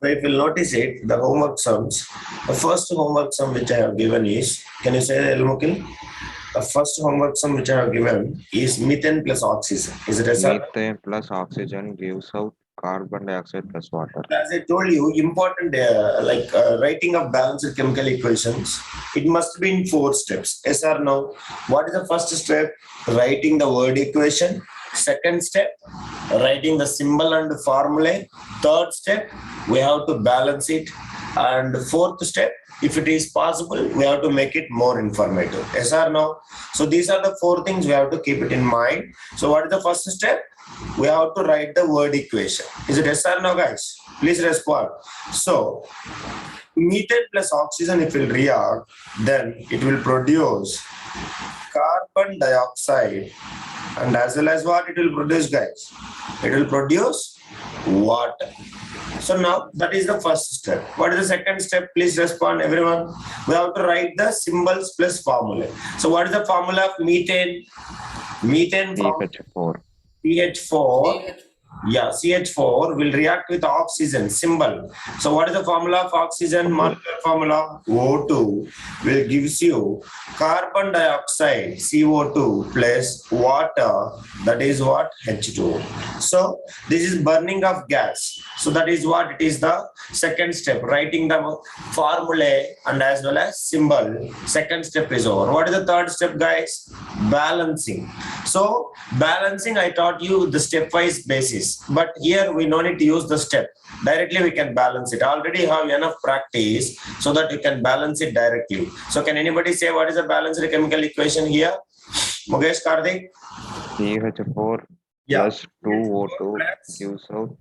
So if you'll notice it, the homework sums, the first homework sum which I have given is, can you say Elmukil? The first homework sum which I have given is methane plus oxygen. Is it a sir? Methane plus oxygen gives out carbon dioxide plus water. As I told you, important writing of balanced chemical equations, it must be in 4 steps. Yes or no? What is the first step? Writing the word equation. Second step, writing the symbol and formulae. Third step, we have to balance it. And fourth step, if it is possible, we have to make it more informative. Yes or no? So these are the 4 things we have to keep it in mind. So what is the first step? We have to write the word equation. Is it yes or no, guys? Please respond. So methane plus oxygen, if it will react, then it will produce carbon dioxide, and as well as what it will produce, guys? It will produce water. So now that is the first step. What is the second step? Please respond, everyone. We have to write the symbols plus formula. So what is the formula of methane? Methane from CH4. CH4. Yeah, CH4 will react with oxygen symbol. So what is the formula of oxygen? Molecular formula O2 will gives you carbon dioxide CO2 plus water, that is what? H2. So this is burning of gas. So that is what it is, the second step, writing the formula and as well as symbol. Second step is over. What is the third step, guys? Balancing. So balancing, I taught you the stepwise basis. But here we no need to use the step. Directly we can balance it. Already have enough practice so that you can balance it directly. So can anybody say what is the balanced chemical equation here? Mukesh, Karthik? CH4 plus 2O2 gives out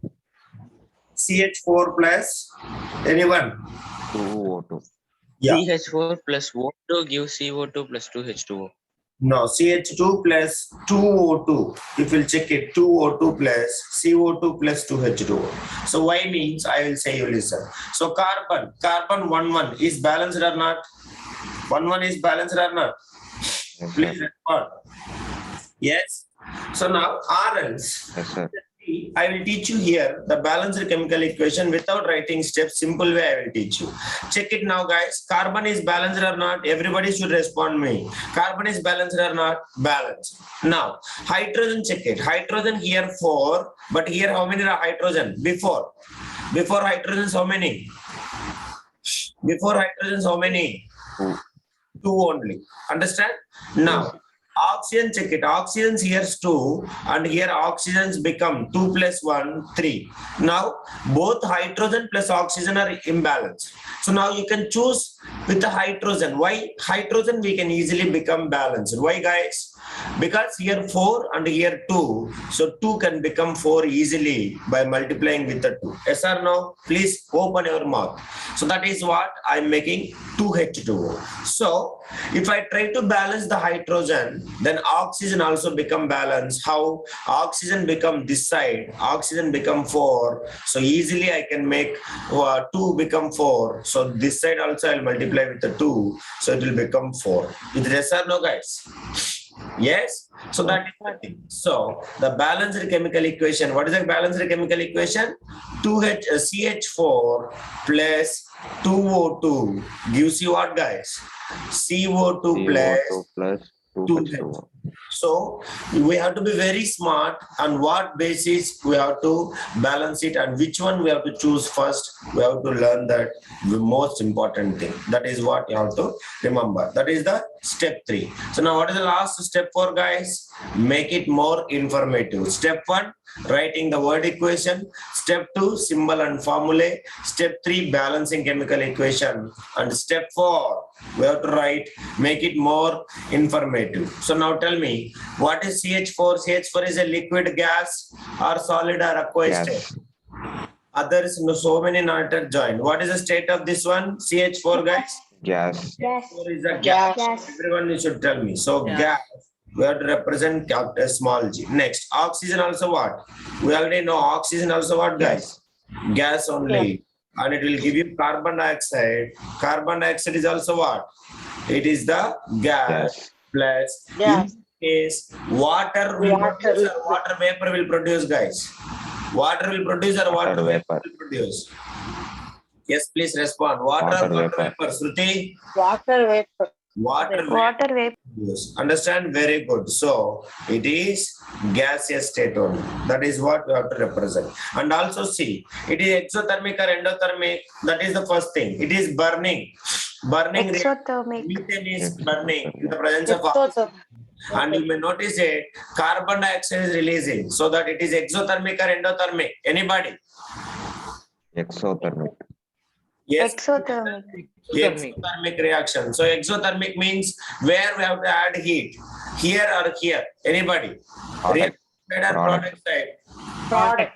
CH4 plus anyone? 2O2. Yeah. CH4 plus O2 gives CO2 plus 2H2O. No, CH2 plus 2O2. If we'll check it, 2O2 plus CO2 plus 2H2O. So Y means, I will say you listen. So carbon 1,1 is balanced or not? 1,1 is balanced or not? Please respond. Yes. So now RLs. Yes, sir. I will teach you here the balanced chemical equation without writing steps. Simple way I will teach you. Check it now, guys. Carbon is balanced or not? Everybody should respond me. Carbon is balanced or not? Balanced. Now, hydrogen, check it. Hydrogen here 4, but here how many are hydrogen? Before hydrogen, how many? Before hydrogen, how many? 2 only. Understand? Now, oxygen, check it. Oxygens here is 2 and here oxygens become 2 plus 1, 3. Now both hydrogen plus oxygen are imbalanced. So now you can choose with the hydrogen. Why? Hydrogen we can easily become balanced. Why, guys? Because here 4 and here 2. So 2 can become 4 easily by multiplying with the 2. Yes or no? Please open your mouth. So that is what I'm making 2H2O. So if I try to balance the hydrogen, then oxygen also become balanced. How? Oxygen become this side, oxygen become 4. So easily I can make 2 become 4. So this side also I'll multiply with the 2. So it will become 4. Is it yes or no, guys? Yes. So that is the thing. So the balanced chemical equation. What is the balanced chemical equation? CH4 plus 2O2 gives you what, guys? CO2 plus 2H2O. So we have to be very smart on what basis we have to balance it and which one we have to choose first. We have to learn that the most important thing. That is what you have to remember. That is the step 3. So now what is the last step 4, guys? Make it more informative. Step 1, writing the word equation. Step 2, symbol and formulae. Step 3, balancing chemical equation. And step 4, we have to write, make it more informative. So now tell me, what is CH4? CH4 is a liquid gas or solid or aqueous state? Others, no, so many not joined. What is the state of this one? CH4, guys? Gas. CH4 is a gas. Everyone you should tell me. So gas, we have to represent a small g. Next, oxygen also what? We already know oxygen also what, guys? Gas only. And it will give you carbon dioxide. Carbon dioxide is also what? It is the gas plus is water will produce or water vapor will produce, guys? Water will produce or water Water vapor vapor. will produce? Yes, please respond. Water or Water water vapor. vapor? Shruti? Water vapor. Water Water vapor. vapor. Yes. Understand? Very good. So it is gaseous state only. That is what we have to represent. And also see, it is exothermic or endothermic. That is the first thing. It is burning. Burning. Exothermic. Methane is Exothermic. burning in the presence of oxygen. And you may notice it, carbon dioxide is releasing. So that it is exothermic or endothermic. Anybody? Exothermic. Yes. Exothermic. Exothermic reaction. So exothermic means where we have to add heat. Here or here. Anybody? Product. Reactor or product side? Product.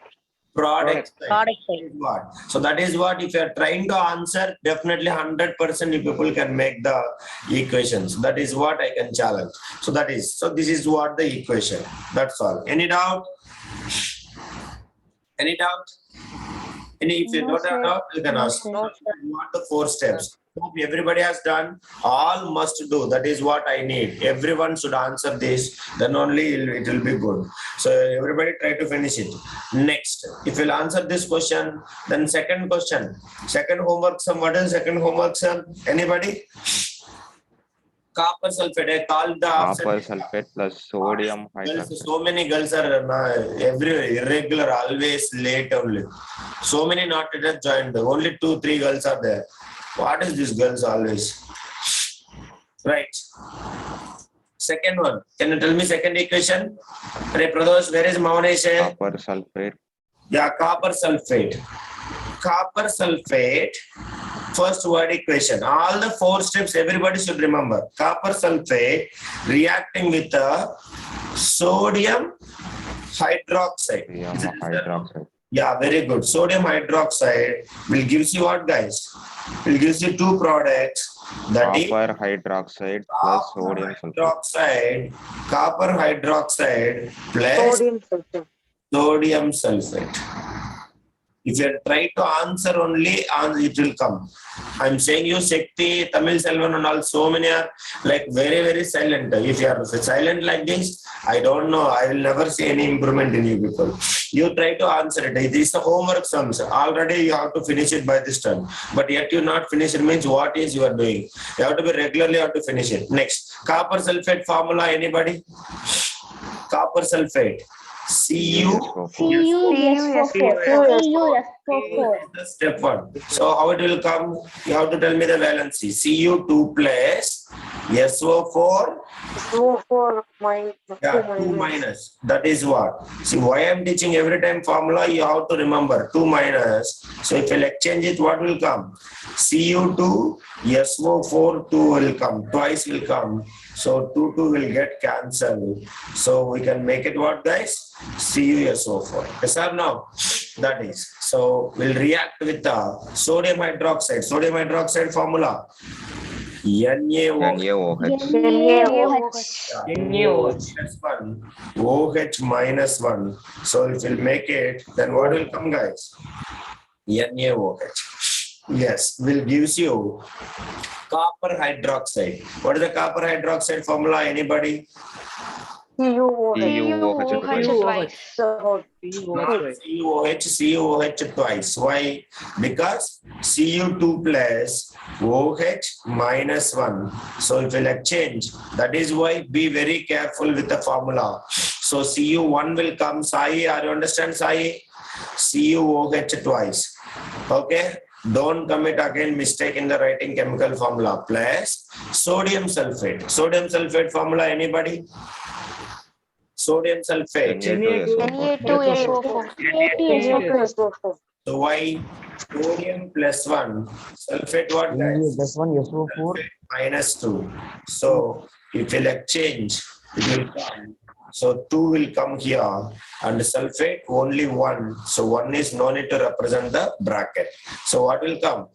Product side. Product That is what. So that is what if you are trying to answer, definitely 100% you people can make the equations. That is what I can challenge. So that is, so this is what the equation. That's all. Any doubt? Any doubt? If you No, don't have sir. doubt, you can No, ask. sir. You want the 4 steps. Hope everybody has done. All must do. That is what I need. Everyone should answer this. Then only it will be good. So everybody try to finish it. Next, if you'll answer this question, then second question. Second homework sum. What is second homework sum? Anybody? Copper sulfate. I called the option. Copper sulfate plus sodium Girls, hydroxide. so many girls are every irregular, always late only. So many not yet joined. Only 2-3 girls are there. What is this girls always? Right. Second one. Can you tell me second equation? Hey, Pradosh, where is Maunesh? Copper sulfate. Yeah, copper sulfate. Copper sulfate. First word equation. All the 4 steps everybody should remember. Copper sulfate reacting with the sodium hydroxide. Sodium hydroxide. Yeah, very good. Sodium hydroxide will give you what, guys? Will give you 2 products. That is Copper hydroxide plus sodium sulfate. hydroxide, copper hydroxide plus Sodium sulfate. sodium sulfate. If you try to answer only, it will come. I'm saying you Shakti, Tamil Selvan and all, so many are like very, very silent. If you are silent like this, I don't know. I will never see any improvement in you people. You try to answer it. This is the homework sums. Already you have to finish it by this time. But yet you not finish it means what is you are doing. You have to be regularly have to finish it. Next, copper sulfate formula. Anybody? Copper sulfate. Step 1. So how it will come? You have to tell me the valency. Cu2 plus SO4. SO4 minus. Yeah, 2 minus. That is what. See, why I'm teaching every time formula, you have to remember 2 minus. So if you exchange it, what will come? Cu2, SO4, 2 will come. Twice will come. So 2 will get cancelled. So we can make it what, guys? CuSO4. Yes or no? That is. So we'll react with the sodium hydroxide. Sodium hydroxide formula. NaOH. OH minus 1. So if we'll make it, then what will come, guys? NaOH. Yes, will gives you copper hydroxide. What is the copper hydroxide formula? Anybody? CuOH twice. Why? Because Cu2 plus OH minus 1. So it will exchange. That is why be very careful with the formula. So Cu1 will come. Sai, are you understand, Sai? CuOH twice. Okay? Don't commit again mistake in the writing chemical formula. Plus sodium sulfate. Sodium sulfate formula, anybody? Sodium sulfate. Na2SO4. So why sodium plus 1, sulfate what, guys? Plus 1 SO4. Sulfate minus 2. So if you'll exchange, it will come So 2 will come here and sulfate only 1. So 1 is no need to represent the bracket. So what will come?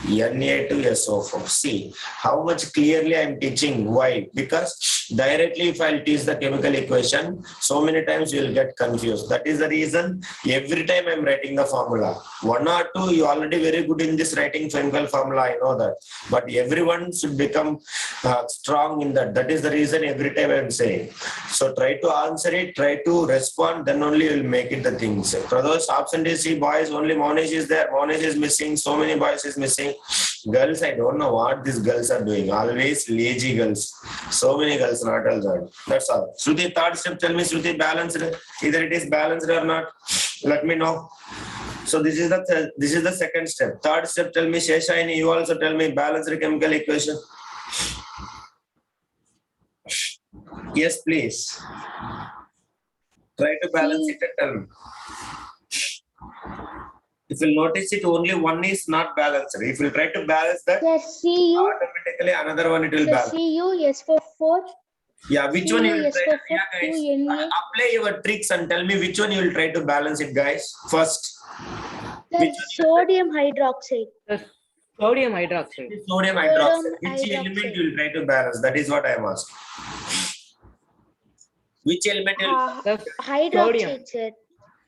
Na2SO4. See how much clearly I am teaching. Why? Because directly if I'll teach the chemical equation, so many times you will get confused. That is the reason every time I'm writing the formula. 1 or 2, you already very good in this writing chemical formula, I know that. But everyone should become strong in that. That is the reason every time I'm saying. So try to answer it, try to respond, then only you will make it the things. For those absentee C boys, only Monish is there. Monish is missing, so many boys is missing. Girls, I don't know what these girls are doing. Always lazy girls. So many girls not all. That's all. Shruti, third step, tell me Shruti balanced. Either it is balanced or not. Let me know. So this is the second step. Third step, tell me Sheshayani, you also tell me balanced chemical equation. Yes, please. Try to balance it and tell me. If you notice it, only one is not balanced. If you try to balance that, Yes, CU. automatically another one it will Yes, balance. CU. Yes for 4. Yeah, which one you will yes try? for Yeah, guys. 2 NA. Apply your tricks and tell me which one you will try to balance it, guys. First, The sodium hydroxide. The sodium hydroxide. sodium hydroxide. Sodium Which element hydroxide. you will try to balance? That is what I am asking. Which element you will The Hydroxide, sir.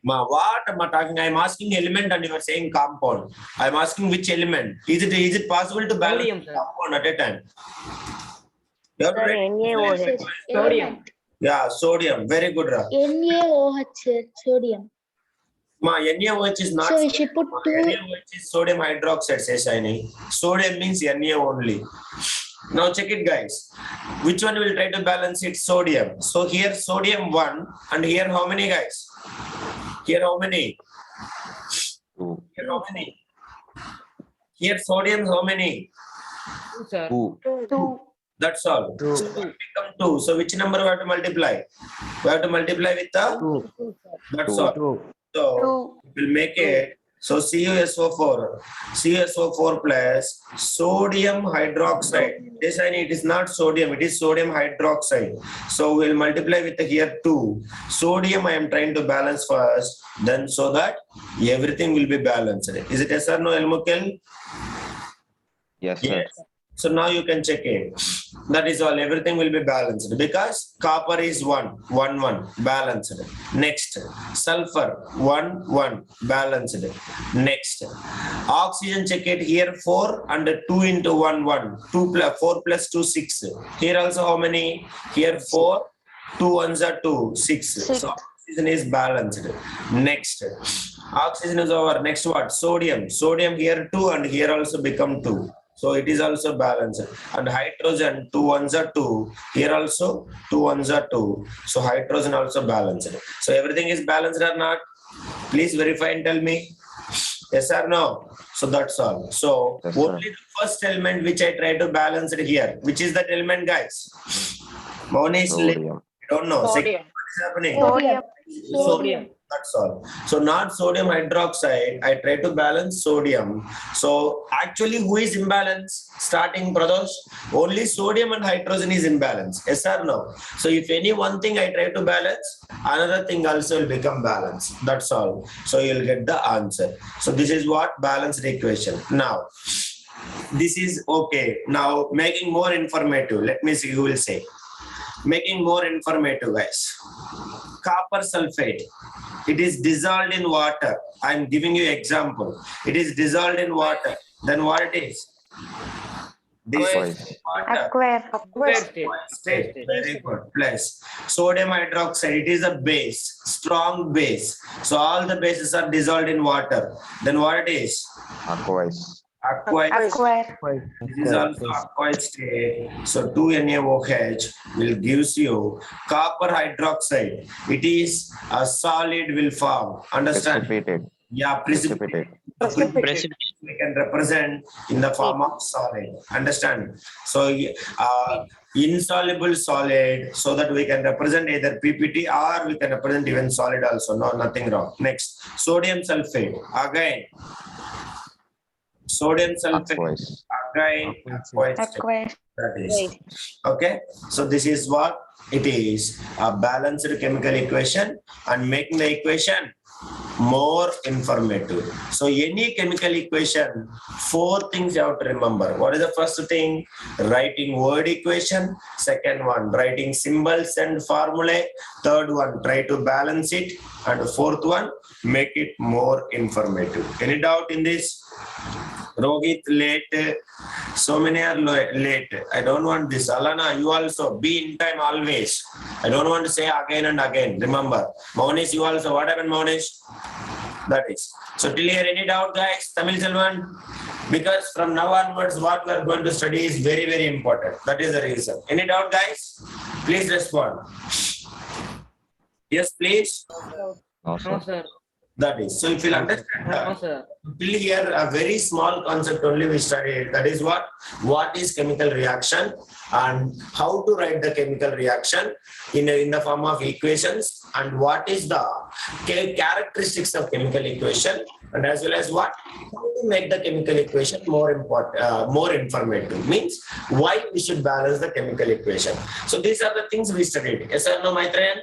what am I talking? I am asking element and you are saying compound. I am asking which element. Is it possible to balance Sodium, sir. compound at a time? You have to Sir, write- NaOH. Sodium. Yeah, sodium. Very good, Ra. NaOH, sir. Sodium. NaOH is not. So we should put 2. NaOH is sodium hydroxide, says Shiny. Sodium means Na only. Now check it, guys. Which one will try to balance it? Sodium. So here sodium 1 and here how many, guys? Here how many? 2. Here how many? Here sodium how many? Sir. 2. 2. That's all. 2. So it become 2. So which number we have to multiply? We have to multiply with the 2. that's 2. all. So we'll make it. So CuSO4 plus sodium hydroxide. This I need, it is not sodium, it is sodium hydroxide. So we'll multiply with here 2. Sodium I am trying to balance first, then so that everything will be balanced. Is it yes or no, Elmukel? Yes, sir. So now you can check it. That is all. Everything will be balanced because copper is 1, balanced. Next, sulfur 1, balanced. Next, oxygen, check it here 4 and 2 into 1, 1. 4 plus 2, 6. Here also how many? Here 4, 2 ones are 2, 6. So oxygen is balanced. Next, oxygen is over. Next what? Sodium. Sodium here 2 and here also become 2. So it is also balanced. And hydrogen 2 ones are 2. Here also 2 ones are 2. So hydrogen also balanced. So everything is balanced or not? Please verify and tell me. Yes or no? So that's all. So Yes, sir. only the first element which I try to balance it here. Which is that element, guys? Monish, I Sodium. don't know. Sodium. What is happening? Sodium. Sodium. That's all. So not sodium hydroxide. I try to balance sodium. So actually, who is imbalance? Starting, Pradosh, only sodium and hydrogen is imbalance. Yes or no? So if any one thing I try to balance, another thing also will become balance. That's all. So you'll get the answer. So this is what balanced equation. Now, this is okay. Now making more informative. Let me see who will say. Making more informative, guys. Copper sulfate. It is dissolved in water. I am giving you example. It is dissolved in water. Then what it is? Dissolved in water. Aqueous state. State. Very good. Plus sodium hydroxide. It is a base, strong base. So all the bases are dissolved in water. Then what it is? Aqueous. Aqueous. This is also aqueous state. So 2NaOH will gives you copper hydroxide. It is a solid will form. Understand? Precipitated. Yeah, precipitate. Precipitate. We can represent in the form of solid. Understand? So insoluble solid, so that we can represent either PPT or we can represent even solid also. No, nothing wrong. Next, sodium sulfate. Again, sodium sulfate. Aqueous. again aqueous state. Aqueous. That is okay. So this is what it is, a balanced chemical equation, and making the equation more informative. So any chemical equation, four things you have to remember. What is the first thing? Writing word equation. Second one, writing symbols and formulae. Third one, try to balance it. And fourth one, make it more informative. Any doubt in this? Rohit late. So many are late. I don't want this. Alana, you also be in time always. I don't want to say again and again. Remember, Monish, you also. What happened, Monish? That is. So till here, any doubt, guys? Tamil Selvan? Because from now onwards, what we are going to study is very, very important. That is the reason. Any doubt, guys? Please respond. Yes, please. No, No, sir. sir. That is. So if you understand No, that, sir. till here a very small concept only we studied. That is what is chemical reaction and how to write the chemical reaction in the form of equations, and what is the characteristics of chemical equation, and as well as how to make the chemical equation more important, more informative, means why we should balance the chemical equation. So these are the things we studied. Yes or no, Maitreyan?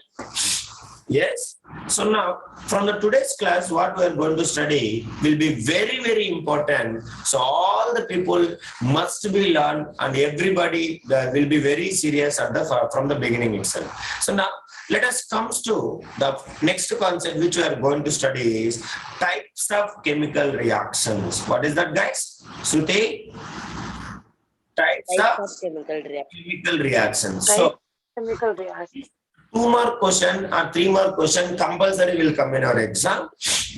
Yes. So now from the today's class, what we are going to study will be very, very important. So all the people must be learned, and everybody will be very serious at from the beginning itself. So now let us come to the next concept which we are going to study is types of chemical reactions. What is that, guys? Shruti? Types of chemical reactions. So Chemical reaction. 2 more question or 3 more question compulsory will come in our exam.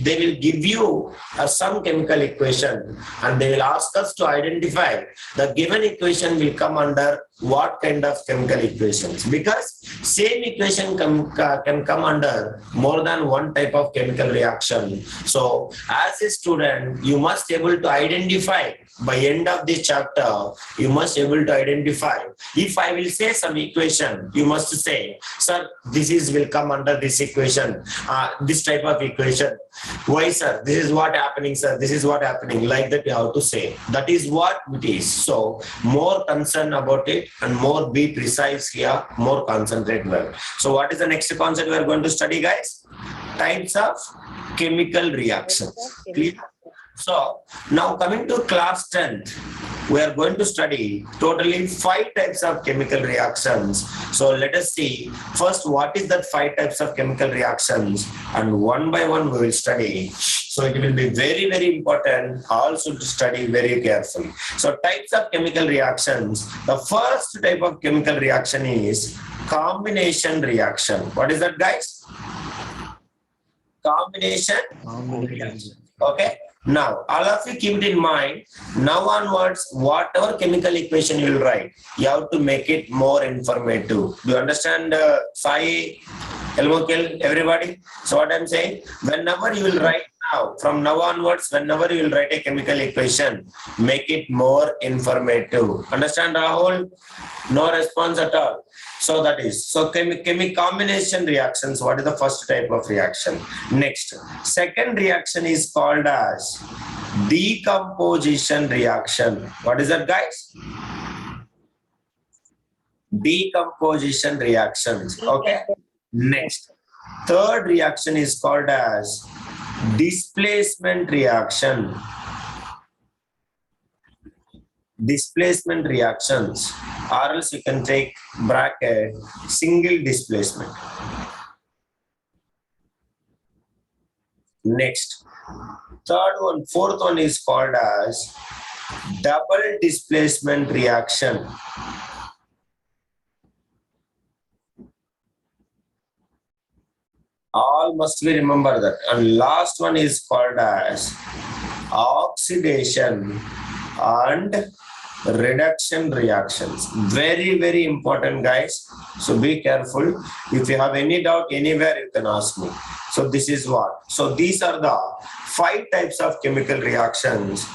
They will give you some chemical equation, and they will ask us to identify the given equation will come under what kind of chemical equations, because same equation can come under more than one type of chemical reaction. So as a student, you must able to identify by end of this chapter, you must able to identify. If I will say some equation, you must say, sir, this is will come under this equation, this type of equation. Why, sir? This is what happening, sir. This is what happening. Like that you have to say. That is what it is. So more concern about it and more be precise here, more concentrate well. So what is the next concept we are going to study, guys? Types of chemical reactions. Clear? So now coming to class 10th, we are going to study totally 5 types of chemical reactions. So let us see first what is that 5 types of chemical reactions, and one by one we will study. So it will be very, very important also to study very carefully. So types of chemical reactions. The first type of chemical reaction is combination reaction. What is that, guys? Combination reaction. Okay. Now, all of you keep it in mind. Now onwards, whatever chemical equation you will write, you have to make it more informative. Do you understand, Sai, Elmokil, everybody? So what I'm saying, whenever you will write now, from now onwards, whenever you will write a chemical equation, make it more informative. Understand, Rahul? No response at all. So that is, so combination reactions, what is the first type of reaction? Next, second reaction is called as decomposition reaction. What is that, guys? Decomposition reactions. Okay. Next, third reaction is called as displacement reaction. Displacement reactions, or else you can take bracket single displacement. Next, fourth one is called as double displacement reaction. All must be remember that. And last one is called as oxidation and reduction reactions. Very, very important, guys. So be careful. If you have any doubt anywhere, you can ask me. So this is what. So these are the 5 types of chemical reactions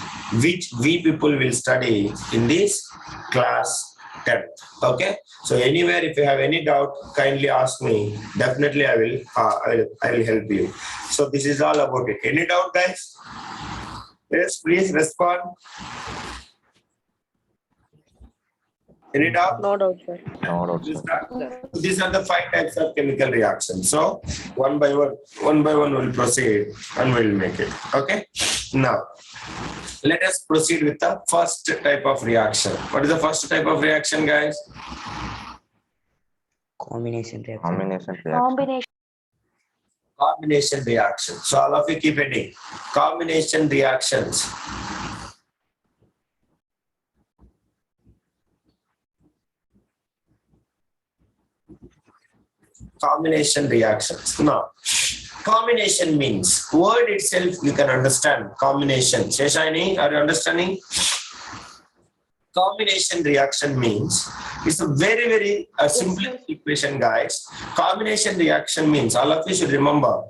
which we people will study in this class 10. Okay. So anywhere, if you have any doubt, kindly ask me. Definitely, I will help you. So this is all about it. Any doubt, guys? Yes, please respond. Any doubt? No doubt, sir. No doubt, sir. These are the 5 types of chemical reactions. So one by one we'll proceed and we'll make it. Okay. Now let us proceed with the first type of reaction. What is the first type of reaction, guys? Combination reaction. Combination reaction. Combination. Combination reaction. So all of you keep heading. Combination reactions. Combination reactions. Now, combination means word itself you can understand. Combination. Sheshani, are you understanding? Combination reaction means it's a very simple equation, guys. Combination reaction means all of you should remember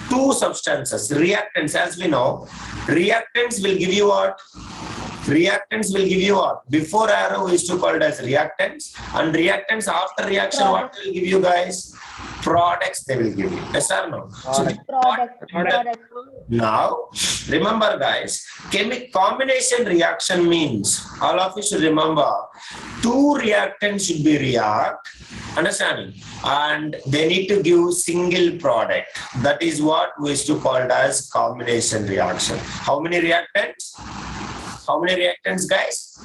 two substances, reactants. As we know, reactants will give you what? Reactants will give you what? Before arrow is to called as reactants, and reactants after reaction what will give you, guys? Products they will give you. Yes or no? So Product. now, remember, guys, combination reaction means all of you should remember two reactants should be react, understanding, and they need to give single product. That is what we used to call as combination reaction. How many reactants? How many reactants, guys?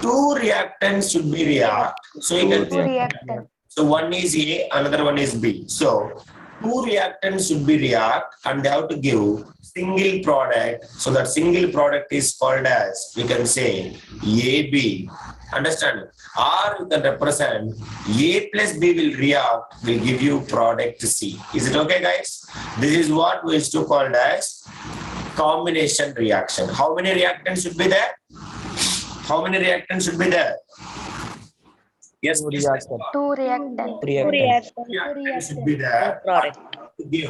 Two reactants should be react. So you can Reactant. so one is A, another one is B. So two reactants should be react and they have to give single product. So that single product is called as, we can say AB. Understand? Or you can represent A plus B will react, will give you product C. Is it okay, guys? This is what we used to call as combination reaction. How many reactants should be there? How many reactants should be there? Yes, please. Two reactant. Reactants should be there. Give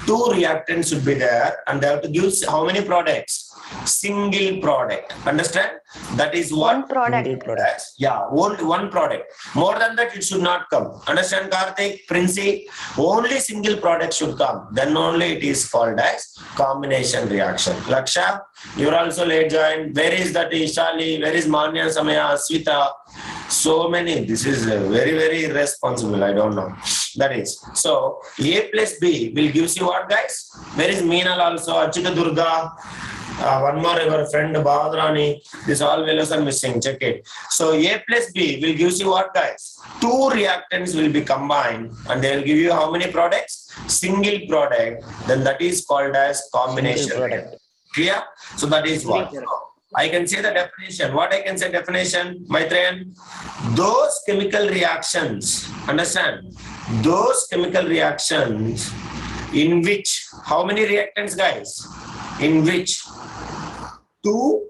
two reactants should be there, and they have to give how many products? Single product. Understand? That is what? One product. Yeah, only one product. More than that, it should not come. Understand, Karthik, Princey? Only single product should come. Then only it is called as combination reaction. Laksha, you're also late joined. Where is that Ishali? Where is Manya, Samaya, Swita? So many. This is very irresponsible. I don't know. That is. So A plus B will gives you what, guys? Where is Meenal also? Achita Durga. One more, your friend Bahadrani. These all values are missing. Check it. So A plus B will gives you what, guys? Two reactants will be combined and they will give you how many products? Single product. Then that is called as combination. Clear? So that is what. I can say the definition. What I can say definition, Maitreyan? Those chemical reactions, understand? Those chemical reactions in which, how many reactants, guys? In which two,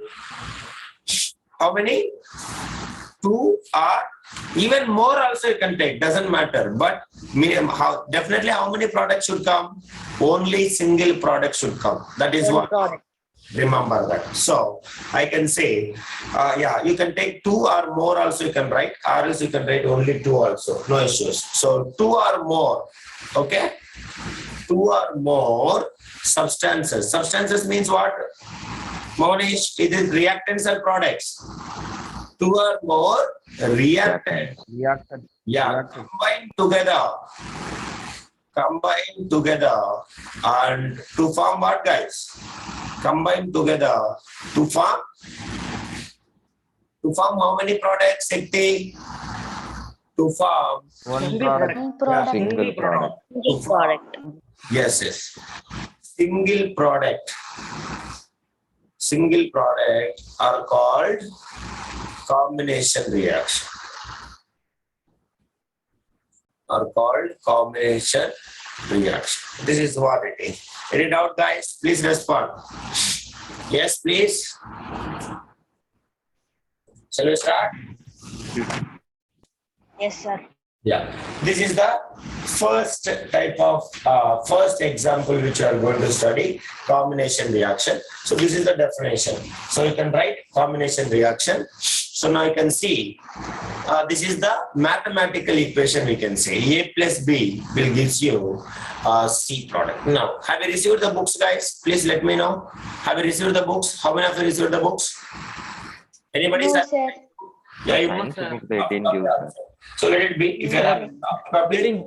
how many? Two are, even more also you can take, doesn't matter. But definitely how many products should come? Only single product should come. That is what. Remember that. So I can say, yeah, you can take two or more also you can write, or else you can write only two also. No issues. So two or more. Okay. Two or more substances. Substances means what? Monish, it is reactants or products. Two or more reactants. Yeah. Combine together and to form what, guys? Combine together to form how many products, Sekti? To form One product. Single product. Yes. Single product are called combination reaction. This is what it is. Any doubt, guys? Please respond. Yes, please. Shall we start? Yes, sir. Yeah. This is the first type of first example which you are going to study, combination reaction. So this is the definition. So you can write combination reaction. So now you can see this is the mathematical equation. We can say A plus B will gives you C product. Now, have you received the books, guys? Please let me know. Have you received the books? How many of you received the books? Anybody? No, sir. Yeah, you No, must sir. Scientific 18 gives, sir. So let it be. If you're having soft copy,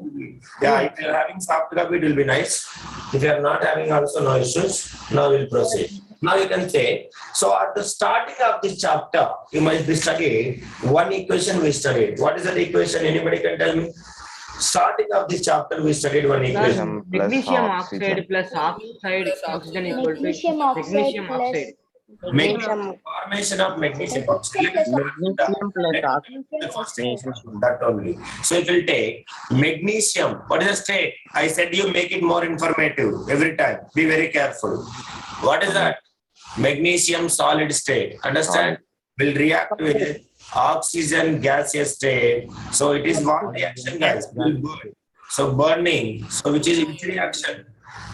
yeah, if you're having soft copy, it will be nice. If you're not having also no issues, now we'll proceed. Now you can say, so at the starting of this chapter, you might be studying one equation we studied. What is that equation? Anybody can tell me? Starting of this chapter, we studied one equation. Magnesium plus Magnesium oxygen. oxide plus oxide oxygen equal to Magnesium oxide magnesium plus oxide. Magnesium, formation of magnesium oxide. Let me Magnesium plus the first equation, that only. So it will take magnesium. What is the state? I said you make it more informative every time. Be very careful. What is that? Magnesium solid state. Understand? Will react with oxygen gaseous state. So it is what reaction, guys? Will burn. So burning. So which reaction?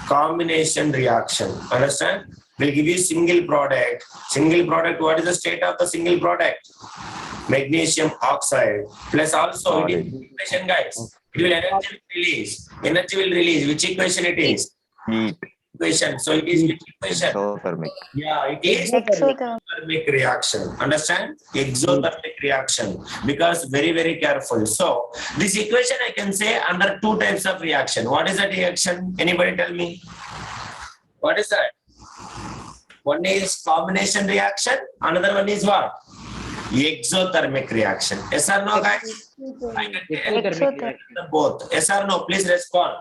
Combination reaction. Understand? Will give you single product. Single product. What is the state of the single product? Magnesium oxide. Plus also it is equation, guys. It will energy will release. Energy will release. Which equation it is? Heat. Equation. So it is which equation? Exothermic. Yeah, it is exothermic. exothermic reaction. Understand? Exothermic reaction. Because very, very careful. So this equation I can say under two types of reaction. What is that reaction? Anybody tell me? What is that? One is combination reaction. Another one is what? Exothermic reaction. Yes or no, guys? I can tell Exothermic reaction. both. Yes or no? Please respond.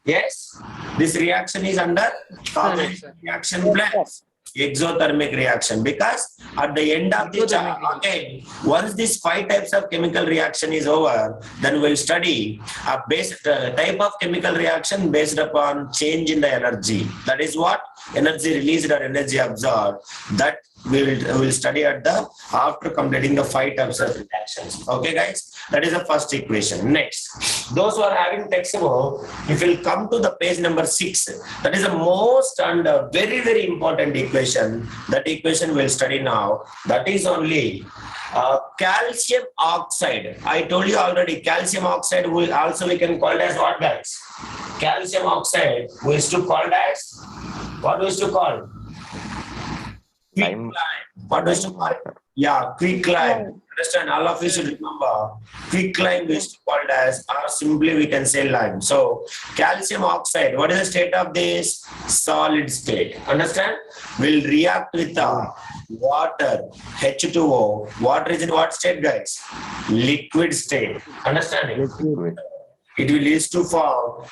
Yes, this reaction is under combination reaction plus exothermic reaction, because at the end of the again, once these 5 types of chemical reaction is over, then we'll study a type of chemical reaction based upon change in the energy. That is what? Energy released or energy absorbed. That we will study at the after completing the 5 types of reactions. Okay, guys, that is the first equation. Next, those who are having textbook, if you will come to the page number 6, that is the most and very, very important equation. That equation we'll study now. That is only calcium oxide. I told you already, calcium oxide will also we can call it as what, guys? Calcium oxide we used to call it as what we used to call? Lime. What was to call it? Yeah, quick lime. Understand? All of you should remember. Quick lime we used to call it as, or simply we can say lime. So calcium oxide. What is the state of this? Solid state. Understand? Will react with water, H2O. Water is in what state, guys? Liquid state. Understanding? Liquid. It will used to form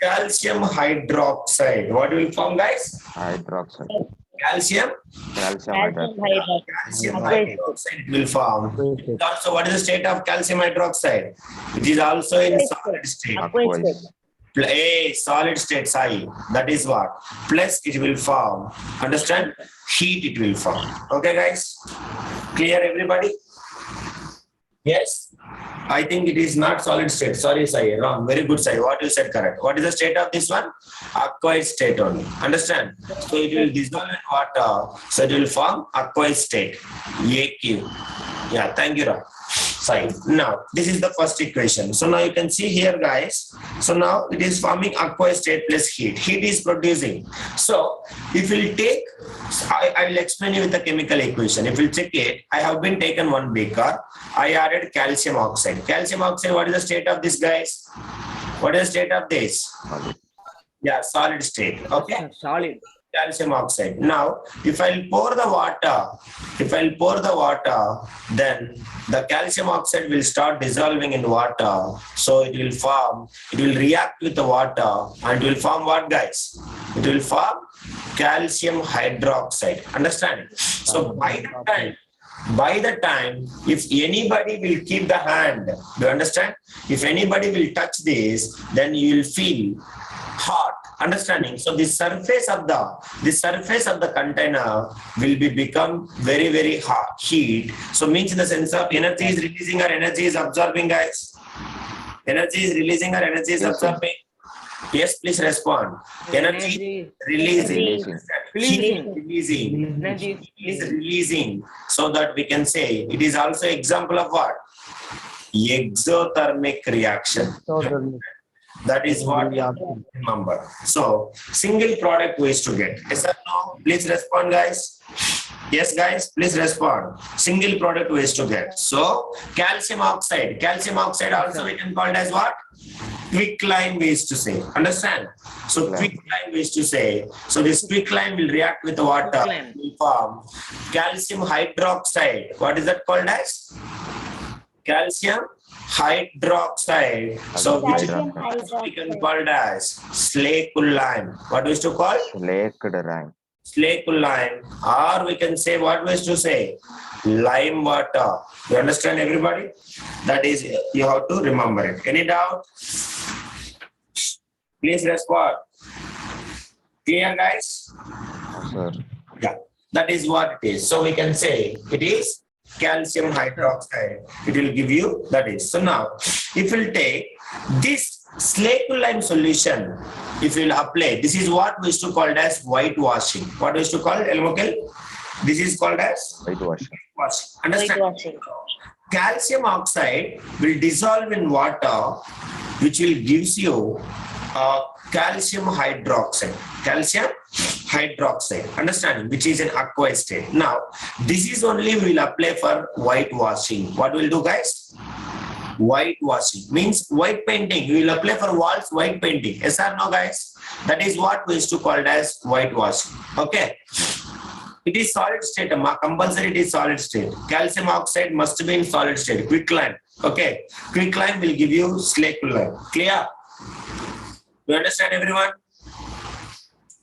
calcium hydroxide. What will form, guys? Hydroxide. Calcium. Calcium hydroxide. Calcium hydroxide will form. Also, what is the state of calcium hydroxide? It is also in solid state. Aqueous. Solid state, Sai. That is what? Plus it will form. Understand? Heat it will form. Okay, guys? Clear, everybody? Yes? I think it is not solid state. Sorry, Sai. Wrong. Very good, Sai. What you said correct. What is the state of this one? Aqueous state only. Understand? So it will dissolve in water. So it will form aqueous state. AQ. Yeah, thank you, Ram. Sai. Now, this is the first equation. So now you can see here, guys. So now it is forming aqueous state plus heat. Heat is producing. So if we take, I will explain you with the chemical equation. If you check it, I have been taken one beaker. I added calcium oxide. Calcium oxide, what is the state of this, guys? What is the state of this? Yeah, solid state. Okay. Solid. Calcium oxide. Now, if I'll pour the water, then the calcium oxide will start dissolving in water. So it will react with the water and it will form what, guys? It will form calcium hydroxide. Understand? So by the time, if anybody will keep the hand, do you understand? If anybody will touch this, then you will feel hot. Understanding? So the surface of the container will become very, very hot, heat. So means in the sense of energy is releasing or energy is absorbing, guys? Energy is releasing or energy is absorbing? Yes, please respond. Energy releasing. Heat releasing. Energy Heat is releasing. So that we can say it is also example of what? Exothermic reaction. That is what you have to remember. So single product we used to get. Yes or no? Please respond, guys. Yes, guys, please respond. Single product waste to get. So calcium oxide. Calcium oxide also we can call it as what? Quicklime we used to say. Understand? So quicklime we used to say. So this quicklime will react with the water. Quicklime. Will form calcium hydroxide. What is that called as? Calcium hydroxide. So which Calcium we can hydroxide. call it as slakuline. What we used to call? Slaked lime. Slakuline, or we can say what we used to say? Lime water. You understand, everybody? That is, you have to remember it. Any doubt? Please respond. Clear, guys? Sir. Yeah, that is what it is. So we can say it is calcium hydroxide. It will give you that is. So now, if we'll take this slakuline solution, if we'll apply, this is what we used to call as whitewashing. What we used to call it, Elmokel? This is called as Whitewashing. whitewashing. Understand? Whitewashing. Calcium oxide will dissolve in water, which will gives you calcium hydroxide. Calcium hydroxide, understanding, which is an aqueous state. Now, this is only we will apply for whitewashing. What will do, guys? Whitewashing means white painting. We will apply for walls white painting. Yes or no, guys? That is what we used to call it as whitewashing. Okay. It is solid state. Compulsory it is solid state. Calcium oxide must be in solid state. Quicklime. Okay. Quicklime will give you slakuline. Clear? You understand, everyone?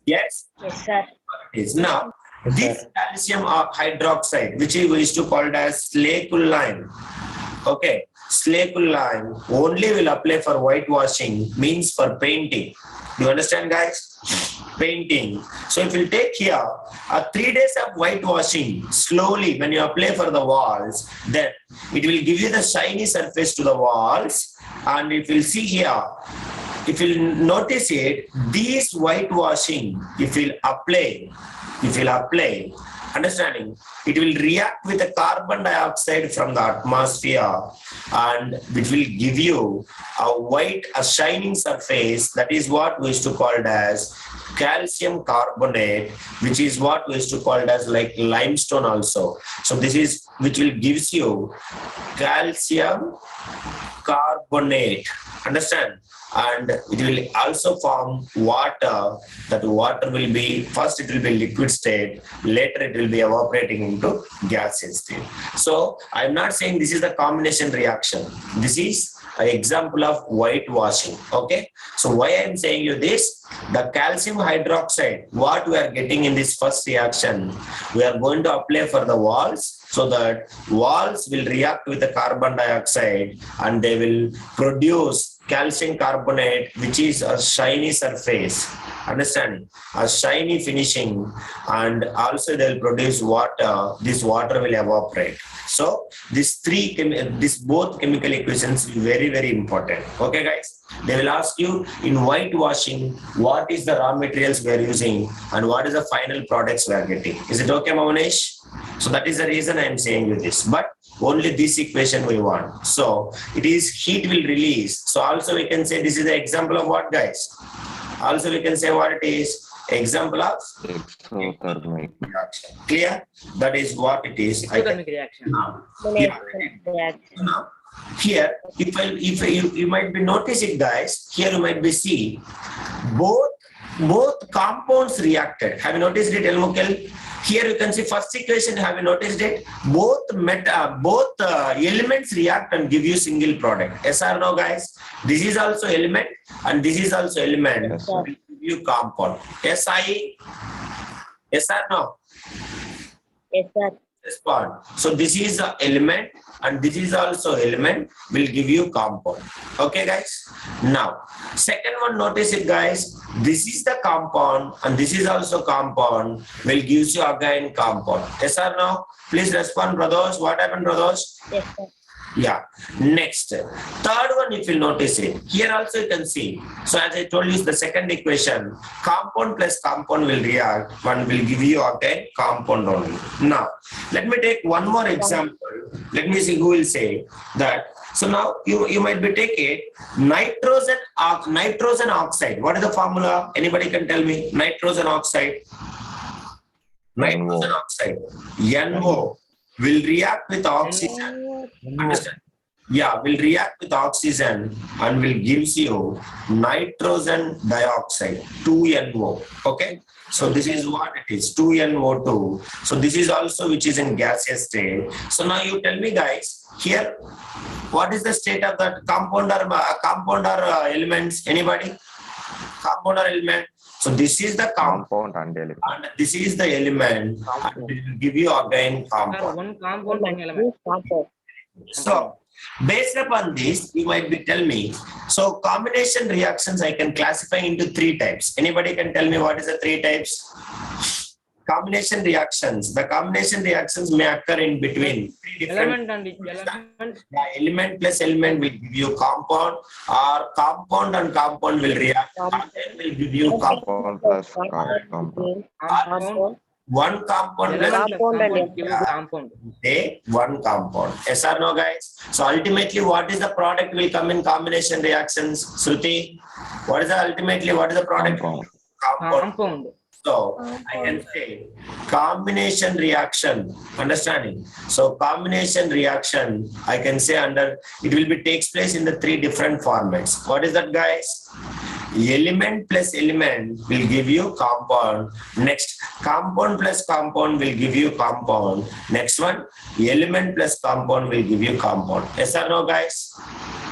Yes? Yes, sir. Is now this calcium hydroxide, which we used to call it as slakuline. Okay, slakuline only will apply for whitewashing, means for painting. You understand, guys? Painting. So if you take here 3 days of whitewashing slowly, when you apply for the walls, then it will give you the shiny surface to the walls. And if you see here, if you notice it, these whitewashing, if you apply, understanding, it will react with the carbon dioxide from the atmosphere, and which will give you a shining surface. That is what we used to call it as calcium carbonate, which is what we used to call it as like limestone also. So this is which will gives you calcium carbonate. Understand? And it will also form water. That water will be, first it will be liquid state, later it will be evaporating into gaseous state. So I'm not saying this is the combination reaction. This is an example of whitewashing. Okay. So why I'm saying you this, the calcium hydroxide, what we are getting in this first reaction, we are going to apply for the walls, so that walls will react with the carbon dioxide and they will produce calcium carbonate, which is a shiny surface. Understand? A shiny finishing, and also they will produce water. This water will evaporate. So these both chemical equations will be very, very important. Okay, guys? They will ask you in whitewashing, what is the raw materials we are using and what is the final products we are getting. Is it okay, Mamanesh? So that is the reason I am saying you this. But only this equation we want. So it is heat will release. So also we can say this is the example of what, guys? Also we can say what it is. Example of Exothermic. reaction. Clear? That is what it is. Exothermic reaction. Now, here, if you might be noticing, guys, here you might be see both compounds reacted. Have you noticed it, Elmokel? Here you can see first equation. Have you noticed it? Both elements react and give you single product. Yes or no, guys? This is also element and this is also element. Yes, Will give you compound. Yes, yes or no? Yes, sir. Respond. So this is an element and this is also element, will give you compound. Okay, guys? Now, second one, notice it, guys. This is the compound and this is also compound, will gives you again compound. Yes or no? Please respond, brothers. What happened, brothers? Yes, sir. Yeah. Next, third one, if you notice it, here also you can see. So as I told you, the second equation, compound plus compound will react, one will give you again compound only. Now, let me take one more example. Let me see who will say that. So now you might be taking nitrogen oxide. What is the formula? Anybody can tell me? Nitrogen oxide. Nitrogen oxide. NO will react with oxygen. Understand? Yeah, will react with oxygen and will gives you nitrogen dioxide, 2NO. Okay. So this is what it is, 2NO2. So this is also which is in gaseous state. So now you tell me guys, here, what is the state of that compound or elements? Anybody? Compound or element? So this is the compound Compound and element. and this is the element and it will give you again Sir, compound. one compound, one element. So based upon this, you might be tell me. So combination reactions I can classify into 3 types. Anybody can tell me what is the 3 types? Combination reactions. The combination reactions may occur in between 3 different Element and element. element plus element will give you compound, or compound and compound will react and then will give you compound. Compound plus compound. Compound. One compound plus Element plus compound give Yeah. compound. say one compound. Yes or no, guys? So ultimately, what is the product will come in combination reactions? Shruti, what is the product? Compound. Compound. Compound. So I can say combination reaction. Understanding? So combination reaction, I can say under it will be takes place in the 3 different formats. What is that, guys? Element plus element will give you compound. Next, compound plus compound will give you compound. Next one, element plus compound will give you compound. Yes or no, guys?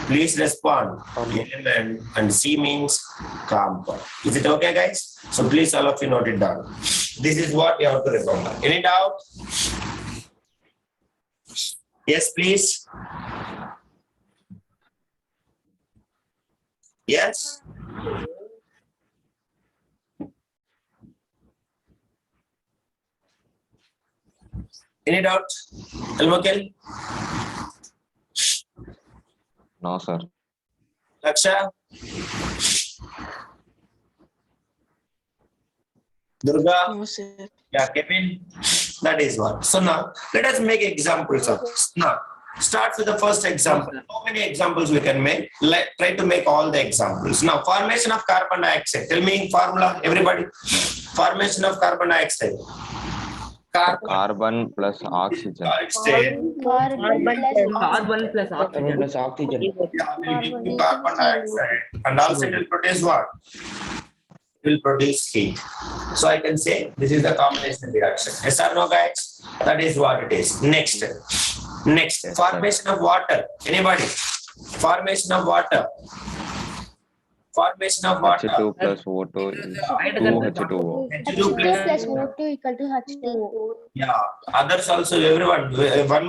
Please respond. Element and C means compound. Is it okay, guys? So please all of you note it down. This is what you have to remember. Any doubt? Yes, please. Yes. Any doubt? Almakil? No, sir. Laksha? Durga? No, sir. Yeah, Kevin? That is what. So now, let us make examples of this. Now, start with the first example. How many examples we can make? Try to make all the examples. Now, formation of carbon dioxide. Tell me formula, everybody. Formation of carbon dioxide. Carbon plus oxygen. Dioxide. Carbon plus oxygen. Yeah, will give you carbon dioxide. And also it will produce what? It will produce heat. So I can say this is the combination reaction. Yes or no, guys? That is what it is. Next, formation of water. Anybody? Formation of water. Formation of water. H2 plus O2 is 2H2O. H2 H2 plus O2 equal to H2O. Yeah. Others also, everyone. One